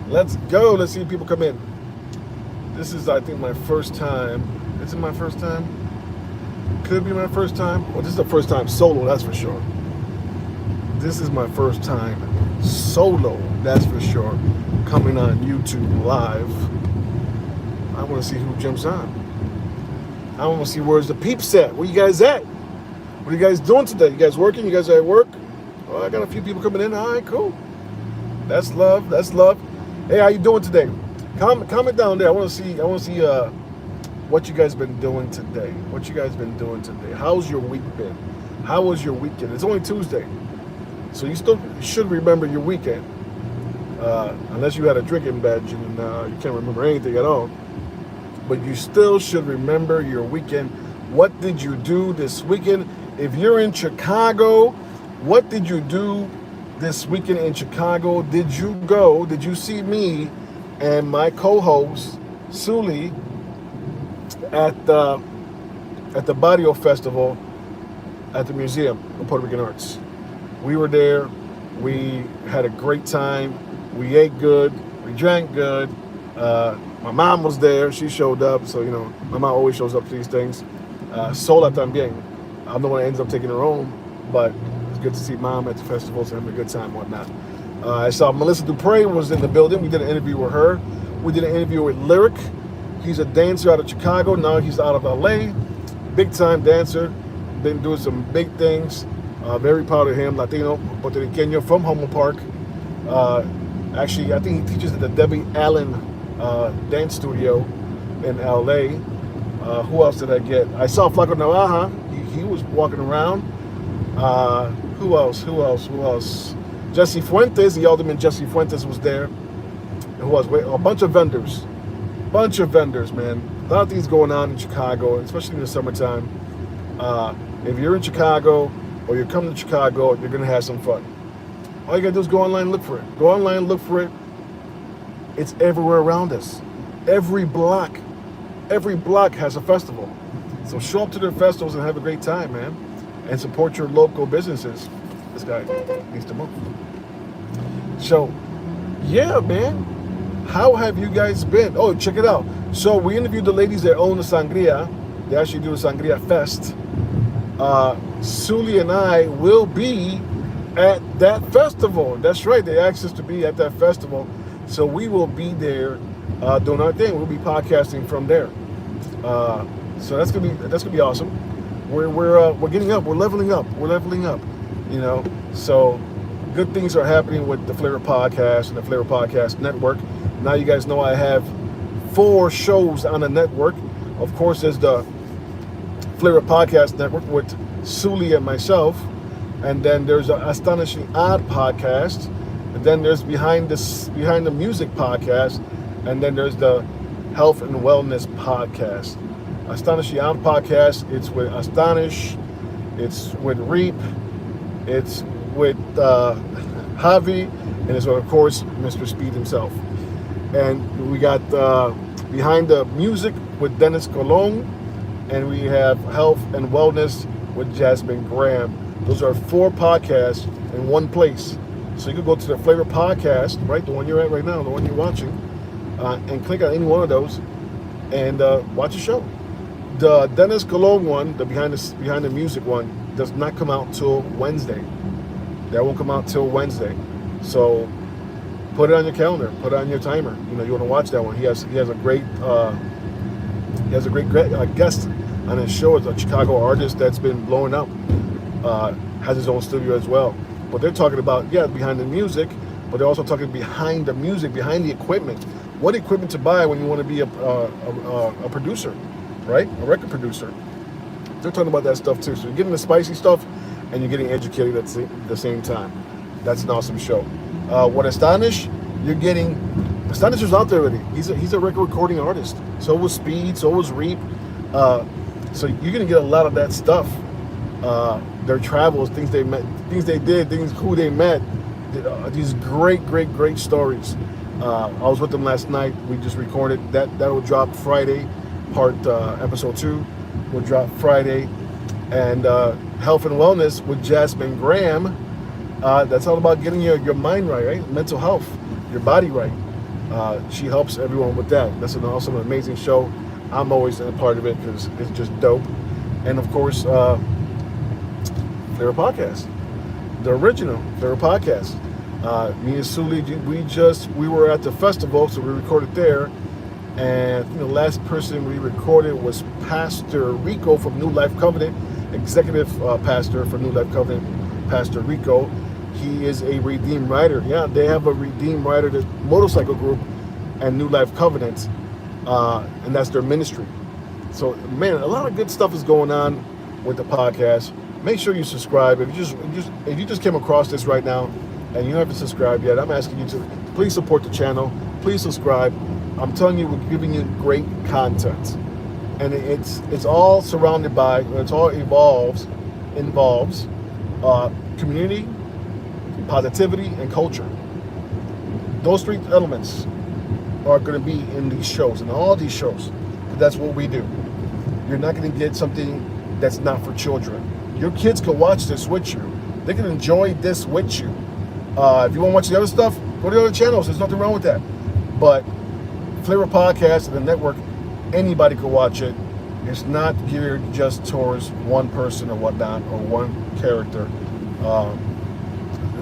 Let's go. Let's see if people come in. This is, I think, my first time. Is it my first time? Could be my first time. Well, this is the first time solo, that's for sure. This is my first time solo, that's for sure. Coming on YouTube live. I want to see who jumps on. I want to see where's the peeps at. Where you guys at? What are you guys doing today? You guys working? You guys at work? Oh, I got a few people coming in. All right, cool. That's love. That's love. Hey, how you doing today? Comment down there. I want to see what you guys been doing today. What you guys been doing today? How's your week been? How was your weekend? It's only Tuesday, so you still should remember your weekend, unless you had a drinking badge and you can't remember anything at all. But you still should remember your weekend. What did you do this weekend? If you're in Chicago, what did you do this weekend in Chicago? Did you see me and my co-host, Suli, at the Barrio Festival at the Museum of Puerto Rican Arts? We were there. We had a great time. We ate good. We drank good. My mom was there. She showed up. So, my mom always shows up to these things. Sola también. I'm the one that ends up taking her home, but it's good to see mom at the festivals and having a good time and whatnot. I saw Melissa Dupre was in the building. We did an interview with her. We did an interview with Lyric. He's a dancer out of Chicago. Now he's out of LA. Big time dancer. Been doing some big things. Very proud of him. Latino, Puerto Rican, from Homo Park. Actually, I think he teaches at the Debbie Allen Dance Studio in LA. Who else did I get? I saw Flaco Navaja. He was walking around. Who else? Jesse Fuentes, the alderman Jesse Fuentes was there. And who else? A bunch of vendors, man. A lot of things going on in Chicago, especially in the summertime. If you're in Chicago or you're coming to Chicago, you're gonna have some fun. All you gotta do is go online and look for it. Go online and look for it. It's everywhere around us. Every block has a festival. So show up to their festivals and have a great time, man. And support your local businesses. This guy needs to move. So, yeah, man. How have you guys been? Oh, check it out. So we interviewed the ladies that own the Sangria. They actually do the Sangria Fest. Suli and I will be at that festival. That's right. They asked us to be at that festival. So we will be there doing our thing. We'll be podcasting from there. So that's gonna be awesome. We're getting up. We're leveling up. So good things are happening with the Flava Podcast and the Flava Podcast Network. Now you guys know I have 4 shows on the network. Of course, there's the Flava Podcast Network with Suli and myself, and then there's the Astonishing Odd Podcast, and then there's Behind the Music Podcast, and then there's the Health and Wellness Podcast. Astonishing Odd Podcast, it's with Astonish, it's with Reap, it's with Javi, and it's with, of course, Mr. Speed himself. And we got Behind the Music with Dennis Colon, and we have Health and Wellness with Jasmine Graham. Those are 4 podcasts in one place. So you can go to the Flava Podcast, right, the one you're at right now, the one you're watching, and click on any one of those and watch the show. The Dennis Colon one, the Behind the Music one, does not come out till Wednesday. That won't come out till Wednesday. So put it on your calendar, put it on your timer. You want to watch that one. He has a great guest on his show. It's a Chicago artist that's been blowing up. Has his own studio as well. But they're talking about behind the music, but they're also talking behind the music, behind the equipment. What equipment to buy when you want to be a producer, right? A record producer. They're talking about that stuff too. So you're getting the spicy stuff and you're getting educated at the same time. That's an awesome show. What Astonish, you're getting. Astonish is out there already. He's a record recording artist. So was Speed. So was Reap. So you're gonna get a lot of that stuff. Their travels, things they met, things they did, who they met. These great stories. I was with them last night. We just recorded that. That will drop Friday. Episode 2 will drop Friday. And Health and Wellness with Jasmine Graham. That's all about getting your mind right, right? Mental health, your body right. She helps everyone with that. That's an awesome, amazing show. I'm always a part of it because it's just dope. And of course, Flava Podcast, the original Flava Podcast. Me and Suli, we were at the festival, so we recorded there. And I think the last person we recorded was Pastor Rico from New Life Covenant, executive pastor for New Life Covenant, Pastor Rico. He is a Redeemed Rider. Yeah, they have a Redeemed Rider motorcycle group and New Life Covenant, and that's their ministry. So, man, a lot of good stuff is going on with the podcast. Make sure you subscribe. If you just came across this right now and you haven't subscribed yet, I'm asking you to please support the channel. Please subscribe. I'm telling you, we're giving you great content, and it's all surrounded by, it's all involves community, positivity, and culture. Those three elements are going to be in these shows, in all these shows. That's what we do. You're not going to get something that's not for children. Your kids can watch this with you. They can enjoy this with you. If you want to watch the other stuff, go to the other channels. There's nothing wrong with that. But Flava Podcast and the network, anybody can watch it. It's not geared just towards one person or whatnot, or one character.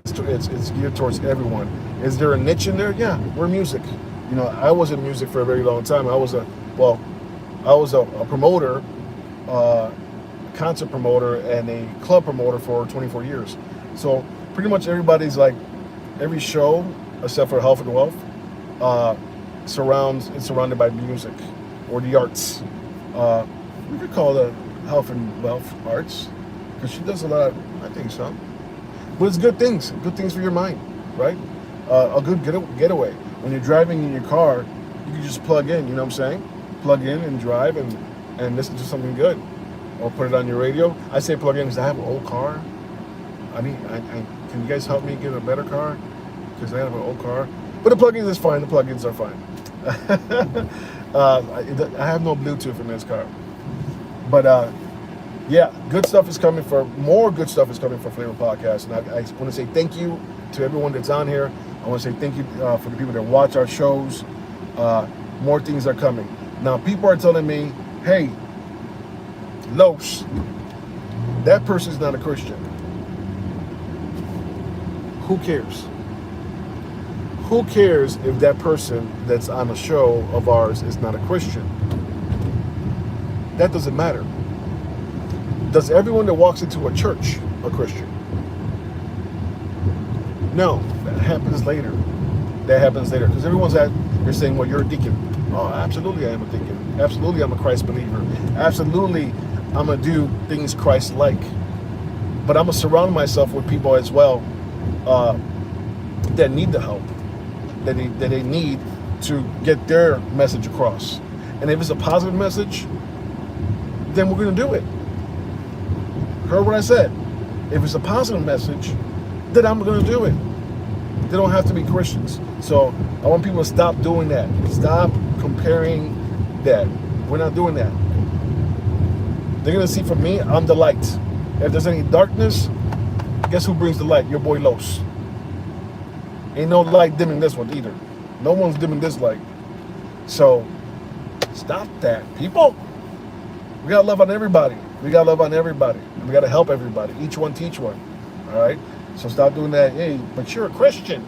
It's geared towards everyone. Is there a niche in there? Yeah, we're music. You know, I was in music for a very long time. I was a promoter, concert promoter, and a club promoter for 24 years. So pretty much everybody's like, every show, except for Health and Wealth, surrounded by music or the arts. We could call the Health and Wealth arts, because she does a lot. I think so. But it's good things for your mind, right? A good getaway. When you're driving in your car, you can just plug in. You know what I'm saying? Plug in and drive and listen to something good, or put it on your radio. I say plug in because I have an old car. Can you guys help me get a better car? Because I have an old car. But the plugins is fine. The plugins are fine. I have no Bluetooth in this car. But yeah, good stuff is coming more good stuff is coming for Flava Podcast. And I want to say thank you to everyone that's on here. I want to say thank you for the people that watch our shows. More things are coming. Now, people are telling me, hey, Los, that person's not a Christian. Who cares? Who cares if that person that's on a show of ours is not a Christian? That doesn't matter. Does everyone that walks into a church a Christian? No, that happens later. Because everyone's you're saying, well, you're a deacon. Oh, absolutely I am a deacon. Absolutely I'm a Christ believer. Absolutely I'm going to do things Christ-like. But I'm going to surround myself with people as well that need the help, that they need to get their message across. And if it's a positive message, then we're going to do it. Heard what I said? If it's a positive message, then I'm going to do it. They don't have to be Christians. So I want people to stop doing that. Stop comparing that. We're not doing that. They're going to see from me, I'm the light. If there's any darkness, guess who brings the light? Your boy Los. Ain't no light dimming this one either. No one's dimming this light. So stop that, people. We got to love on everybody. We got to help everybody. Each one teach one. All right? So stop doing that. Hey, but you're a Christian.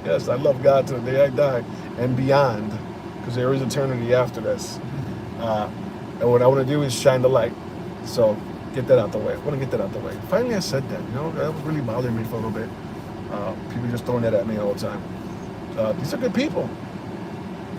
Yes, I love God to the day I die and beyond, because there is eternity after this. And what I want to do is shine the light. So get that out the way. I want to get that out the way. Finally, I said that. You know, that was really bothering me for a little bit. People just throwing that at me all the time. These are good people.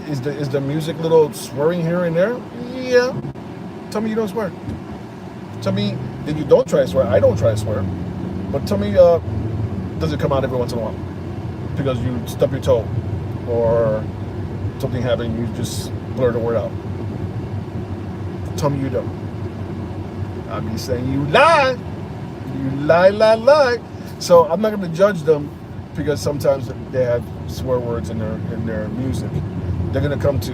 Is the music little swearing here and there? Yeah. Tell me you don't swear. Tell me that you don't try to swear. I don't try to swear. But tell me, does it come out every once in a while? Because you stub your toe, or something happened, you just blur the word out. Tell me you don't. I'll be saying you lie. You lie. So I'm not going to judge them, because sometimes they have swear words in their music. They're going to come to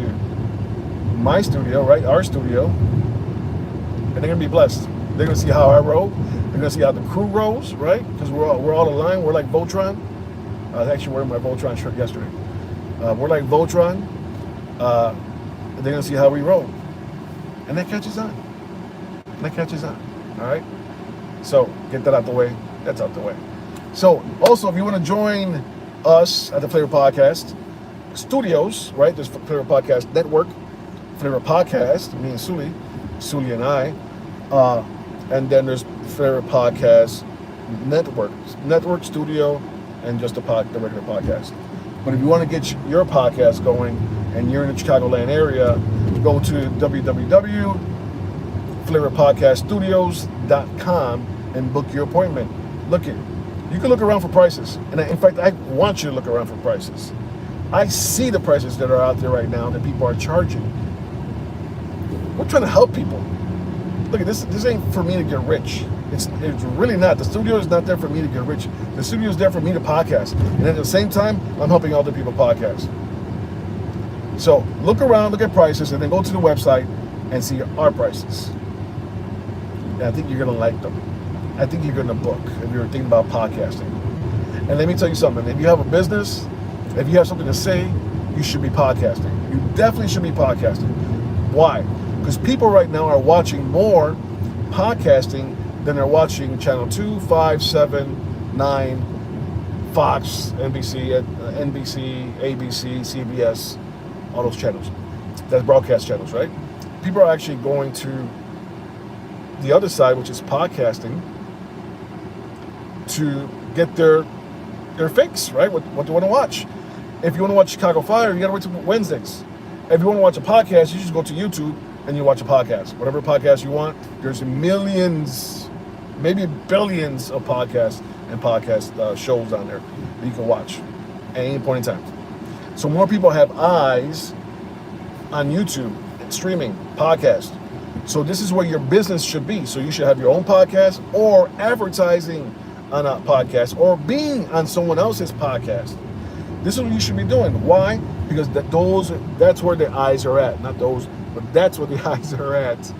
my studio, right? Our studio, and they're going to be blessed. They're going to see how I roll. They're going to see how the crew rolls, right? Because we're all aligned. We're like Voltron. I was actually wearing my Voltron shirt yesterday. We're like Voltron. They're going to see how we roll. And that catches on. All right? So, get that out the way. That's out the way. So, also, if you want to join us at the Flava Podcast Studios, right? There's Flava Podcast Network, Flava Podcast, me and Sully and I. And then there's Flava Podcast Network Studio, and just the regular podcast. But if you want to get your podcast going and you're in the Chicagoland area, go to www.flavapodcaststudios.com and book your appointment. You can look around for prices. And in fact, I want you to look around for prices. I see the prices that are out there right now that people are charging. We're trying to help people. Look, this ain't for me to get rich. It's really not. The studio is not there for me to get rich. The studio is there for me to podcast. And at the same time, I'm helping other people podcast. So look around, look at prices, and then go to the website and see our prices. And I think you're going to like them. I think you're going to book if you're thinking about podcasting. And let me tell you something. If you have a business, if you have something to say, you should be podcasting. You definitely should be podcasting. Why? Because people right now are watching more podcasting than they're watching Channel 2, 5, 7, 9, Fox, NBC, ABC, CBS, all those channels. That's broadcast channels, right? People are actually going to the other side, which is podcasting, to get their fix, right? What they want to watch. If you want to watch Chicago Fire, you got to wait till Wednesdays. If you want to watch a podcast, you just go to YouTube and you watch a podcast. Whatever podcast you want, there's millions, maybe billions of podcasts and podcast shows on there that you can watch at any point in time. So more people have eyes on YouTube, streaming, podcast. So this is where your business should be. So you should have your own podcast or advertising on a podcast or being on someone else's podcast. This is what you should be doing. Why? Because that's where the eyes are at. Not those, but that's where the eyes are at.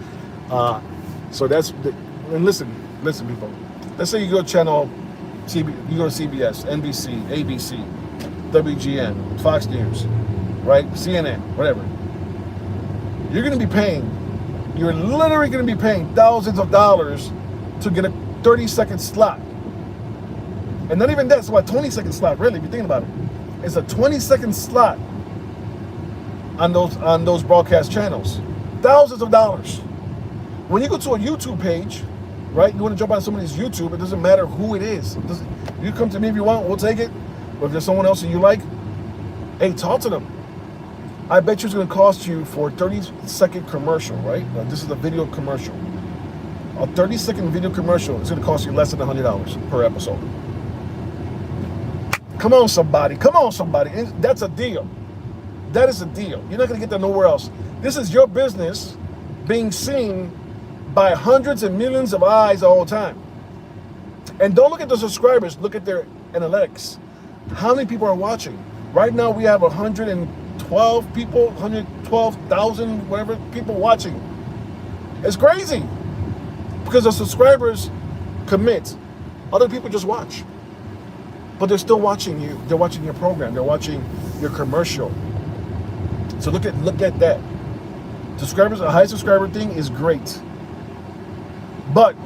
So and listen people. Let's say you go to you go to CBS, NBC, ABC, WGN, Fox News, right? CNN, whatever. You're literally going to be paying thousands of dollars to get a 30-second slot. And not even that, it's about a 20-second slot, really, if you're thinking about it. It's a 20-second slot on those broadcast channels. Thousands of dollars. When you go to a YouTube page, right, you want to jump on somebody's YouTube, it doesn't matter who it is. You come to me if you want, we'll take it. But if there's someone else that you like, hey, talk to them. I bet you it's going to cost you for a 30-second commercial, right? Now, this is a video commercial. A 30-second video commercial is going to cost you less than $100 per episode. Come on, somebody. That's a deal. That is a deal. You're not going to get that nowhere else. This is your business being seen by hundreds and millions of eyes all the time. And don't look at the subscribers. Look at their analytics. How many people are watching? Right now we have 112,000, whatever, people watching. It's crazy. Because the subscribers commit. Other people just watch. But they're still watching you. They're watching your program. They're watching your commercial. So look at that. Subscribers, a high subscriber thing is great. But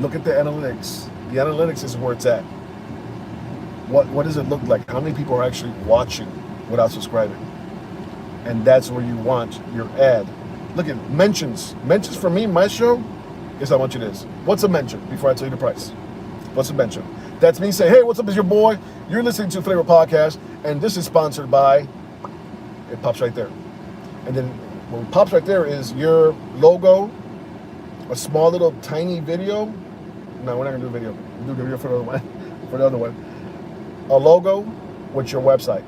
look at the analytics. The analytics is where it's at. What does it look like? How many people are actually watching without subscribing? And that's where you want your ad. Look at mentions. Mentions for me, my show, is how much it is. What's a mention? Before I tell you the price. What's a mention? That's me saying, hey, what's up, it's your boy. You're listening to Flava Podcast, and this is sponsored by, it pops right there. And then what pops right there is your logo, a small little tiny video. No, we're not gonna do a video. We'll do a video for the other one. For the other one. A logo with your website,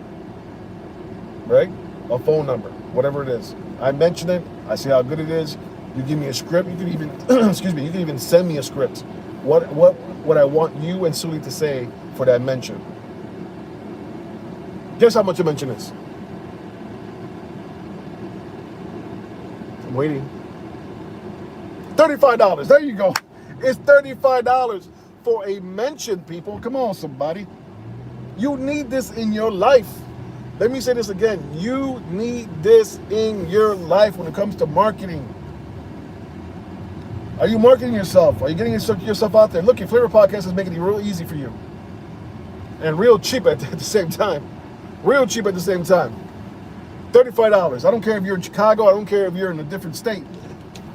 right? A phone number, whatever it is. I mention it. I see how good it is. You give me a script. You can even, excuse me. You can even send me a script. What I want you and Sully to say for that mention. Guess how much a mention is? I'm waiting. $35. There you go. It's $35 for a mention, people. Come on, somebody. You need this in your life. Let me say this again. You need this in your life when it comes to marketing. Are you marketing yourself? Are you getting yourself out there? Look, your Flava Podcast is making it real easy for you. And real cheap at the same time. Real cheap at the same time. $35. I don't care if you're in Chicago. I don't care if you're in a different state.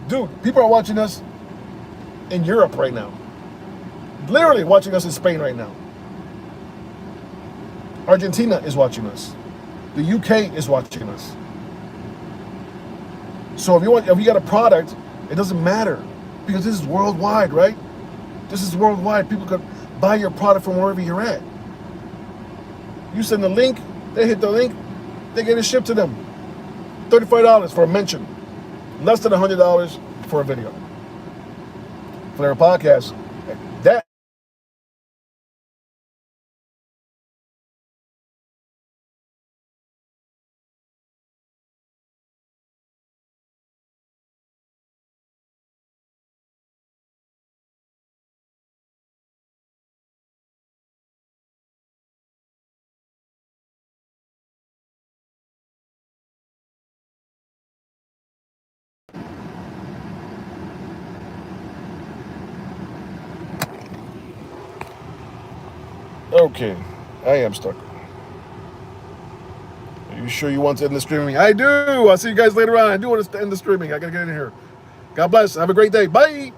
Dude, people are watching us in Europe right now. Literally watching us in Spain right now. Argentina is watching us. The UK is watching us. So if you got a product, it doesn't matter. Because this is worldwide, right? This is worldwide. People can buy your product from wherever you're at. You send the link, they hit the link, they get it shipped to them. $35 for a mention. Less than $100 for a video. Flava Podcast. That okay. I am stuck. Are you sure you want to end the streaming? I do. I'll see you guys later on. I do want to end the streaming. I gotta get in here. God bless. Have a great day. Bye.